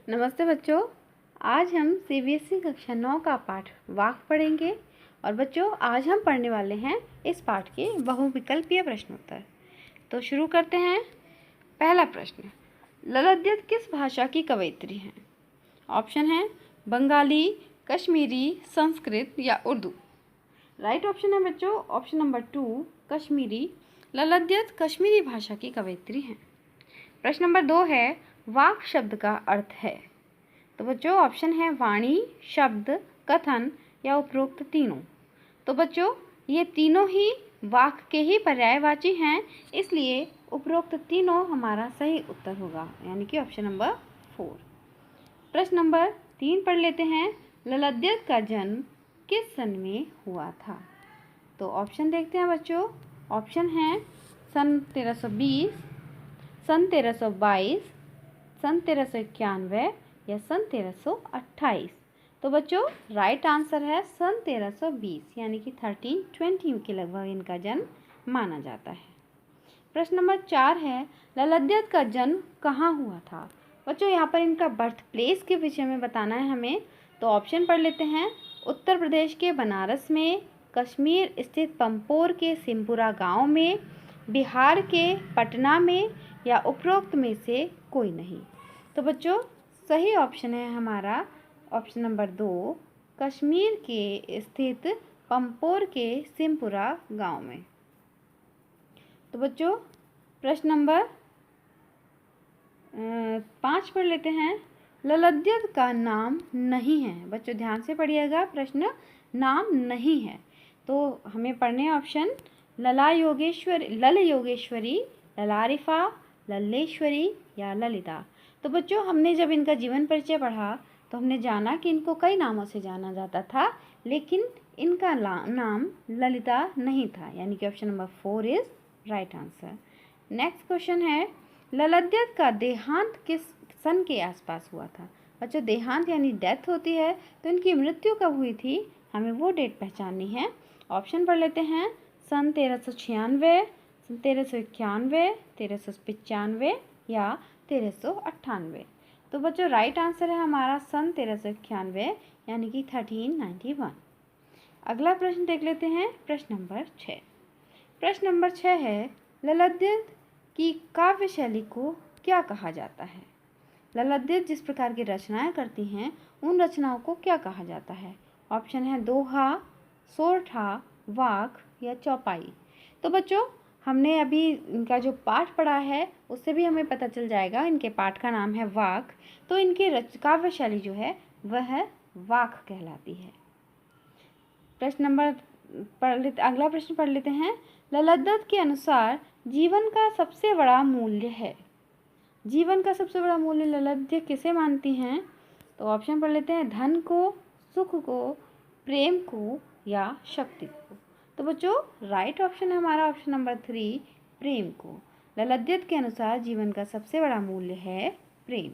नमस्ते बच्चों, आज हम सीबीएसई कक्षा 9 का पाठ वाक्य पढ़ेंगे। और बच्चों, आज हम पढ़ने वाले हैं इस पाठ के बहुविकल्पीय प्रश्नोत्तर। तो शुरू करते हैं। पहला प्रश्न, ललद्यत किस भाषा की कवयित्री हैं? ऑप्शन है बंगाली, कश्मीरी, संस्कृत या उर्दू। राइट ऑप्शन है बच्चों ऑप्शन नंबर 2 कश्मीरी। ललद्यत कश्मीरी भाषा की कवयित्री हैं। प्रश्न नंबर 2 है, वाक शब्द का अर्थ है। तो बच्चों ऑप्शन है वाणी, शब्द, कथन या उपरोक्त तीनों। तो बच्चों ये तीनों ही वाक के ही पर्यायवाची हैं, इसलिए उपरोक्त तीनों हमारा सही उत्तर होगा, यानी कि ऑप्शन नंबर 4। प्रश्न नंबर 3 पढ़ लेते हैं। ललद्यत का जन्म किस सन में हुआ था? तो ऑप्शन देखते हैं बच्चों। ऑप्शन है सन 1320, सन 1322, सन 1391 या सन 1328। तो बच्चों राइट आंसर है सन 1320, यानी कि 1320 के लगभग इनका जन्म माना जाता है। प्रश्न नंबर 4 है, ललद्यत का जन्म कहाँ हुआ था? बच्चों यहाँ पर इनका बर्थ प्लेस के विषय में बताना है हमें। तो ऑप्शन पढ़ लेते हैं। उत्तर प्रदेश के बनारस में, कश्मीर स्थित पंपोर के सिमपुरा गांव में, बिहार के पटना में या उपरोक्त में से कोई नहीं। तो बच्चों सही ऑप्शन है हमारा ऑप्शन नंबर 2 कश्मीर के स्थित पंपोर के सिमपुरा गांव में। तो बच्चों प्रश्न नंबर 5 पढ़ लेते हैं। ललद्यत का नाम नहीं है। बच्चों ध्यान से पढ़िएगा, प्रश्न नाम नहीं है। तो हमें पढ़ने ऑप्शन लल योगेश्वरी, ललारिफा, लल्लेश्वरी या ललिता। तो बच्चों हमने जब इनका जीवन परिचय पढ़ा तो हमने जाना कि इनको कई नामों से जाना जाता था, लेकिन इनका नाम ललिता नहीं था, यानी कि option number 4 is right answer. Next question है, ललद्यत का देहांत किस सन के आसपास हुआ था? बच्चों देहांत यानी डेथ होती है, तो इनकी मृत्यु कब हुई थी, हमें वो डेट पहचाननी है। ऑप्शन पढ़ लेते हैं। सन 1396, सन 1391, 1395 या 1398। तो बच्चों राइट आंसर है हमारा सन 1391, यानी कि 1391। अगला प्रश्न देख लेते हैं। प्रश्न नंबर 6। प्रश्न नंबर 6 है, ललद्यत की काव्य शैली को क्या कहा जाता है? ललद्यत जिस प्रकार की रचनाएं करती हैं उन रचनाओं को क्या कहा जाता है? ऑप्शन है दोहा, सोरठा, वाक या चौपाई। तो बच्चों हमने अभी इनका जो पाठ पढ़ा है उससे भी हमें पता चल जाएगा, इनके पाठ का नाम है वाक। तो इनकी काव्य शैली जो है वह वाक कहलाती है। प्रश्न नंबर अगला प्रश्न पढ़ लेते हैं। ललद्यत के अनुसार जीवन का सबसे बड़ा मूल्य है। जीवन का सबसे बड़ा मूल्य ललद्यत किसे मानती हैं? तो ऑप्शन पढ़ लेते हैं। धन को, सुख को, प्रेम को या शक्ति को। तो बच्चों राइट ऑप्शन है हमारा ऑप्शन नंबर 3 प्रेम को। ललद्यत के अनुसार जीवन का सबसे बड़ा मूल्य है प्रेम।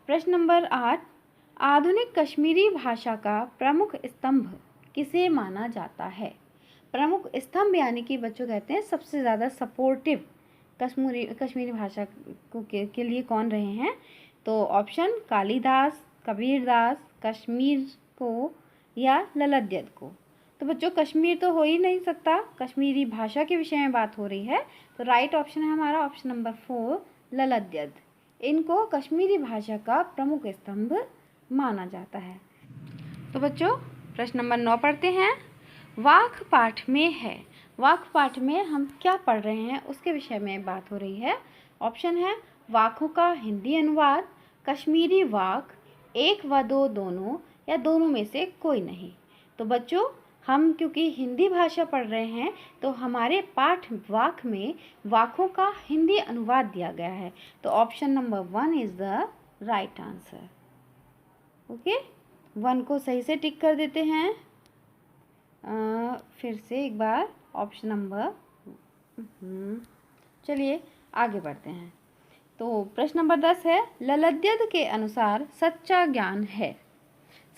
प्रश्न नंबर 8, आधुनिक कश्मीरी भाषा का प्रमुख स्तंभ किसे माना जाता है? प्रमुख स्तंभ यानी कि बच्चों कहते हैं सबसे ज़्यादा सपोर्टिव कश्मीरी भाषा के लिए कौन रहे हैं? तो ऑप्शन कालिदास, कबीरदास, कश्मीर को या ललद्यत को। तो बच्चों कश्मीर तो हो ही नहीं सकता, कश्मीरी भाषा के विषय में बात हो रही है, तो राइट ऑप्शन है हमारा ऑप्शन नंबर 4 ललद्यत। इनको कश्मीरी भाषा का प्रमुख स्तंभ माना जाता है। तो बच्चों प्रश्न नंबर 9 पढ़ते हैं। वाक पाठ में है। वाक पाठ में हम क्या पढ़ रहे हैं उसके विषय में बात हो रही है। ऑप्शन है वाकों का हिंदी अनुवाद, कश्मीरी वाक, एक व दो दोनों या दोनों में से कोई नहीं। तो बच्चों हम क्योंकि हिंदी भाषा पढ़ रहे हैं तो हमारे पाठ वाक में वाकों का हिंदी अनुवाद दिया गया है। तो option number 1 is the right answer. Okay, 1 को सही से टिक कर देते हैं। फिर से एक बार ऑप्शन नंबर चलिए आगे बढ़ते हैं। तो प्रश्न नंबर 10 है, ललद्यत के अनुसार सच्चा ज्ञान है।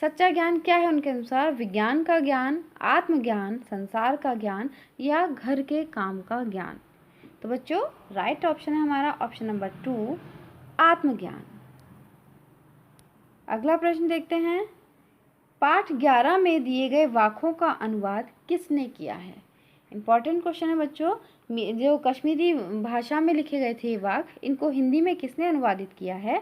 सच्चा ज्ञान क्या है उनके अनुसार? विज्ञान का ज्ञान, आत्मज्ञान, संसार का ज्ञान या घर के काम का ज्ञान। तो बच्चों राइट ऑप्शन है हमारा ऑप्शन नंबर 2 आत्मज्ञान। अगला प्रश्न देखते हैं, पाठ 11 में दिए गए वाक्यों का अनुवाद किसने किया है। इम्पॉर्टेंट क्वेश्चन है बच्चों। जो कश्मीरी भाषा में लिखे गए थे वाक्य, इनको हिंदी में किसने अनुवादित किया है।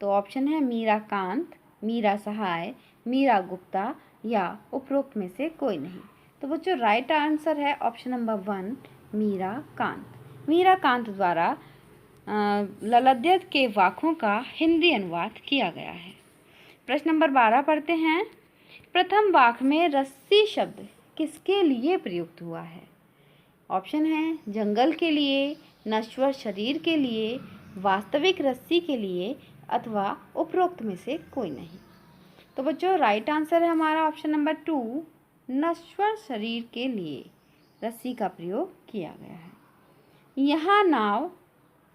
तो ऑप्शन है मीरा कांत, मीरा सहाय, मीरा गुप्ता या उपरोक्त में से कोई नहीं। तो बच्चों राइट आंसर है ऑप्शन नंबर 1 मीरा कांत। मीरा कांत द्वारा ललद्यत के वाक्यों का हिंदी अनुवाद किया गया है। प्रश्न नंबर 12 पढ़ते हैं, प्रथम वाक्य में रस्सी शब्द किसके लिए प्रयुक्त हुआ है। ऑप्शन है जंगल के लिए, नश्वर शरीर के लिए, वास्तविक रस्सी के लिए अथवा उपरोक्त में से कोई नहीं। तो बच्चों राइट आंसर है हमारा ऑप्शन नंबर 2 नश्वर शरीर के लिए रस्सी का प्रयोग किया गया है। यहाँ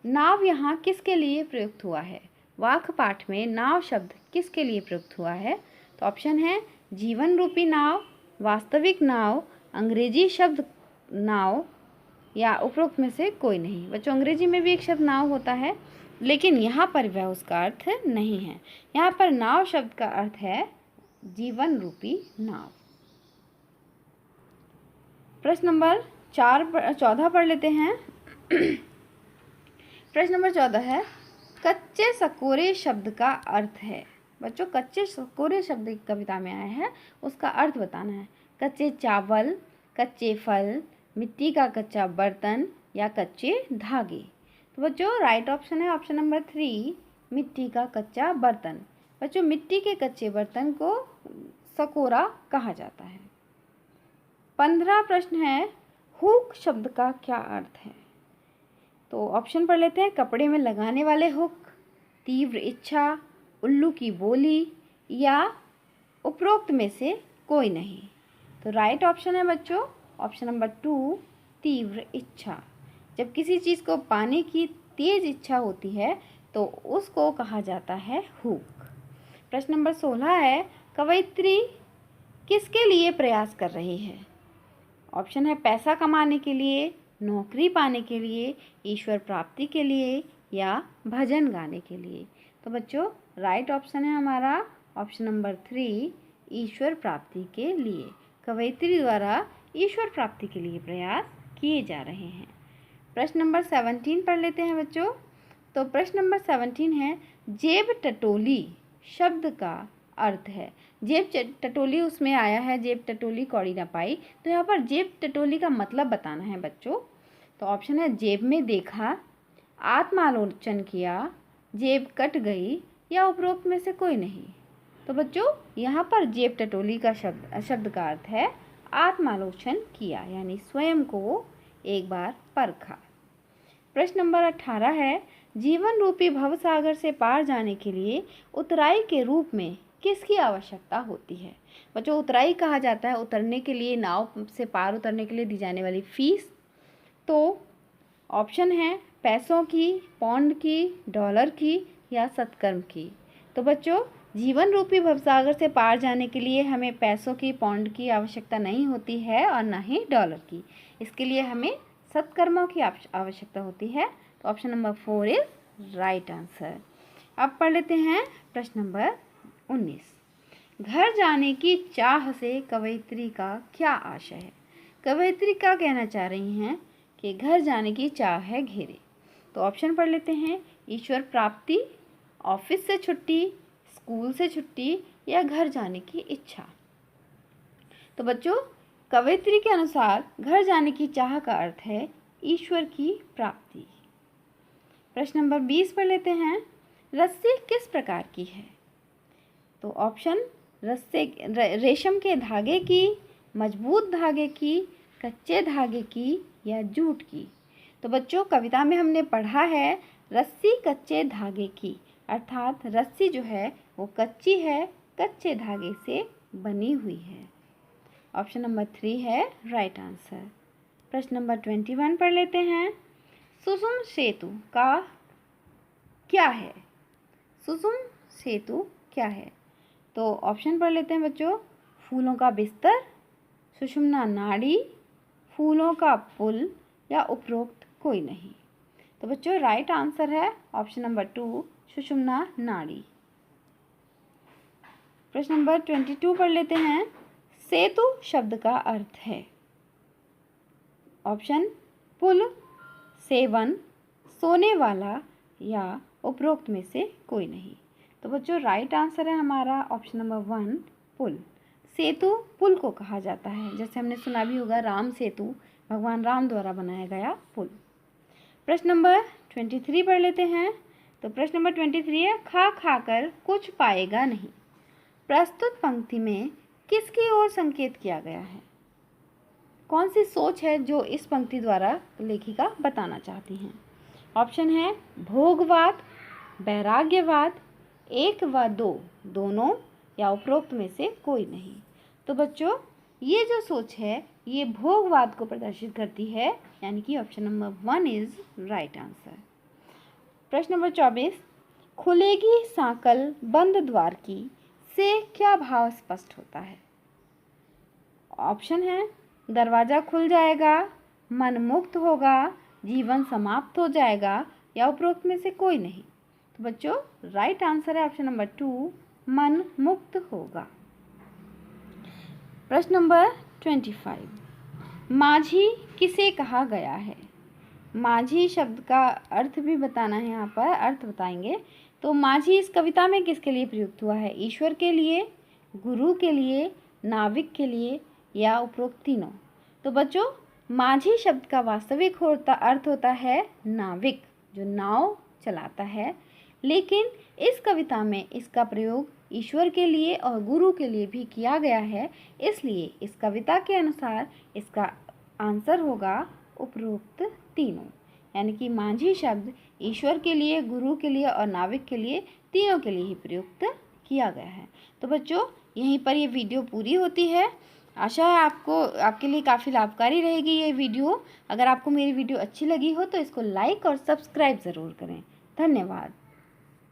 नाव यहाँ किसके लिए प्रयुक्त हुआ है। वाक्य पाठ में नाव शब्द किसके लिए प्रयुक्त हुआ है। तो ऑप्शन है जीवन रूपी नाव, वास्तविक नाव, अंग्रेजी शब्द नाव या उपरोक्त में से कोई नहीं। बच्चों अंग्रेजी में भी एक शब्द नाव होता है, लेकिन यहाँ पर वह उसका अर्थ नहीं है। यहाँ पर नाव शब्द का अर्थ है जीवन रूपी नाव। प्रश्न नंबर 14 पढ़ लेते हैं। प्रश्न नंबर 14 है, कच्चे सकोरे शब्द का अर्थ है। बच्चों कच्चे सकोरे शब्द कविता में आया है, उसका अर्थ बताना है। कच्चे चावल, कच्चे फल, मिट्टी का कच्चा बर्तन या कच्चे धागे। तो बच्चों राइट ऑप्शन है ऑप्शन नंबर 3 मिट्टी का कच्चा बर्तन। बच्चों मिट्टी के कच्चे बर्तन को सकोरा कहा जाता है। 15 प्रश्न है, हुक शब्द का क्या अर्थ है। तो ऑप्शन पढ़ लेते हैं, कपड़े में लगाने वाले हुक, तीव्र इच्छा, उल्लू की बोली या उपरोक्त में से कोई नहीं। तो राइट ऑप्शन है बच्चों ऑप्शन नंबर 2 तीव्र इच्छा। जब किसी चीज़ को पाने की तेज इच्छा होती है तो उसको कहा जाता है हुक। प्रश्न नंबर 16 है, कवयित्री किसके लिए प्रयास कर रही है। ऑप्शन है पैसा कमाने के लिए, नौकरी पाने के लिए, ईश्वर प्राप्ति के लिए या भजन गाने के लिए। तो बच्चों राइट ऑप्शन है हमारा ऑप्शन नंबर 3 ईश्वर प्राप्ति के लिए। कवयित्री द्वारा ईश्वर प्राप्ति के लिए प्रयास किए जा रहे हैं। प्रश्न नंबर 17 पढ़ लेते हैं बच्चों। तो प्रश्न नंबर 17 है, जेब टटोली शब्द का अर्थ है। जेब टटोली उसमें आया है, जेब टटोली कौड़ी ना पाई। तो यहाँ पर जेब टटोली का मतलब बताना है बच्चों। तो ऑप्शन है जेब में देखा, आत्मालोचन किया, जेब कट गई या उपरोक्त में से कोई नहीं। तो बच्चों यहाँ पर जेब टटोली का शब्द का अर्थ है आत्मालोचन किया, यानी स्वयं को एक बार परखा। प्रश्न नंबर 18 है, जीवन रूपी भवसागर से पार जाने के लिए उतराई के रूप में किसकी आवश्यकता होती है। बच्चों उतराई कहा जाता है उतरने के लिए, नाव से पार उतरने के लिए दी जाने वाली फीस। तो ऑप्शन है पैसों की, पौंड की, डॉलर की या सत्कर्म की। तो बच्चों जीवन रूपी भवसागर से पार जाने के लिए हमें पैसों की, पौंड की आवश्यकता नहीं होती है और ना ही डॉलर की। इसके लिए हमें सत्कर्मों की आवश्यकता होती है। तो option number 4 is right answer. अब पढ़ लेते हैं प्रश्न नंबर 19। घर जाने की चाह से कवयित्री का क्या आशय है। कवयित्री क्या कहना चाह रही हैं कि घर जाने की चाह है घेरे। तो ऑप्शन पढ़ लेते हैं, ईश्वर प्राप्ति, ऑफिस से छुट्टी, स्कूल से छुट्टी या घर जाने की इच्छा। तो बच्चों कवयित्री के अनुसार घर जाने की चाह का अर्थ है ईश्वर की प्राप्ति। प्रश्न नंबर 20 पढ़ लेते हैं, रस्सी किस प्रकार की है। तो ऑप्शन रेशम के धागे की, मजबूत धागे की, कच्चे धागे की या जूट की। तो बच्चों कविता में हमने पढ़ा है रस्सी कच्चे धागे की, अर्थात रस्सी जो है वो कच्ची है, कच्चे धागे से बनी हुई है। ऑप्शन नंबर 3 है राइट आंसर। प्रश्न नंबर 21 पढ़ लेते हैं, सुषुम सेतु का क्या है। सुषुम सेतु क्या है। तो ऑप्शन पढ़ लेते हैं बच्चों, फूलों का बिस्तर, सुषुम्ना नाड़ी, फूलों का पुल या उपरोक्त कोई नहीं। तो बच्चों राइट आंसर है ऑप्शन नंबर 2 सुषुम्ना नाड़ी। प्रश्न नंबर 22 पढ़ लेते हैं। सेतु शब्द का अर्थ है। ऑप्शन पुल, सेवन, सोने वाला या उपरोक्त में से कोई नहीं। तो बच्चों राइट आंसर है हमारा ऑप्शन नंबर 1 पुल। सेतु पुल को कहा जाता है, जैसे हमने सुना भी होगा राम सेतु, भगवान राम द्वारा बनाया गया पुल। प्रश्न नंबर 23 पढ़ लेते हैं। तो प्रश्न नंबर 23 है, खा खाकर कुछ पाएगा नहीं। प्रस्तुत पंक्ति में किसकी ओर संकेत किया गया है? कौन सी सोच है जो इस पंक्ति द्वारा लेखिका बताना चाहती हैं? ऑप्शन है भोगवाद, वैराग्यवाद, एक व दो, दोनों, या उपरोक्त में से कोई नहीं। तो बच्चों ये जो सोच है ये भोगवाद को प्रदर्शित करती है, यानी कि option number 1 is right answer. प्रश्न नंबर 24, खुलेगी सांकल बंद द्वार की से क्या भाव स्पष्ट होता है? ऑप्शन है दरवाजा खुल जाएगा, मन मुक्त होगा, जीवन समाप्त हो जाएगा, या उपरोक्त में से कोई नहीं। तो बच्चों राइट आंसर है ऑप्शन नंबर 2 मन मुक्त होगा। प्रश्न नंबर 25, माझी किसे कहा गया है? माझी शब्द का अर्थ भी बताना है, यहाँ पर अर्थ बताएंगे। तो माझी इस कविता में किसके लिए प्रयुक्त हुआ है? ईश्वर के लिए, गुरु के लिए, नाविक के लिए, या उपरोक्त तीनों। तो बच्चों माझी शब्द का वास्तविक अर्थ होता है नाविक, जो नाव चलाता है। लेकिन इस कविता में इसका प्रयोग ईश्वर के लिए और गुरु के लिए भी किया गया है, इसलिए इस कविता के अनुसार इसका आंसर होगा उपरोक्त तीनों। यानी कि माझी शब्द ईश्वर के लिए, गुरु के लिए और नाविक के लिए, तीनों के लिए ही प्रयुक्त किया गया है। तो बच्चों यहीं पर ये वीडियो पूरी होती है। आशा है आपके लिए काफ़ी लाभकारी रहेगी ये वीडियो। अगर आपको मेरी वीडियो अच्छी लगी हो तो इसको लाइक और सब्सक्राइब ज़रूर करें। धन्यवाद।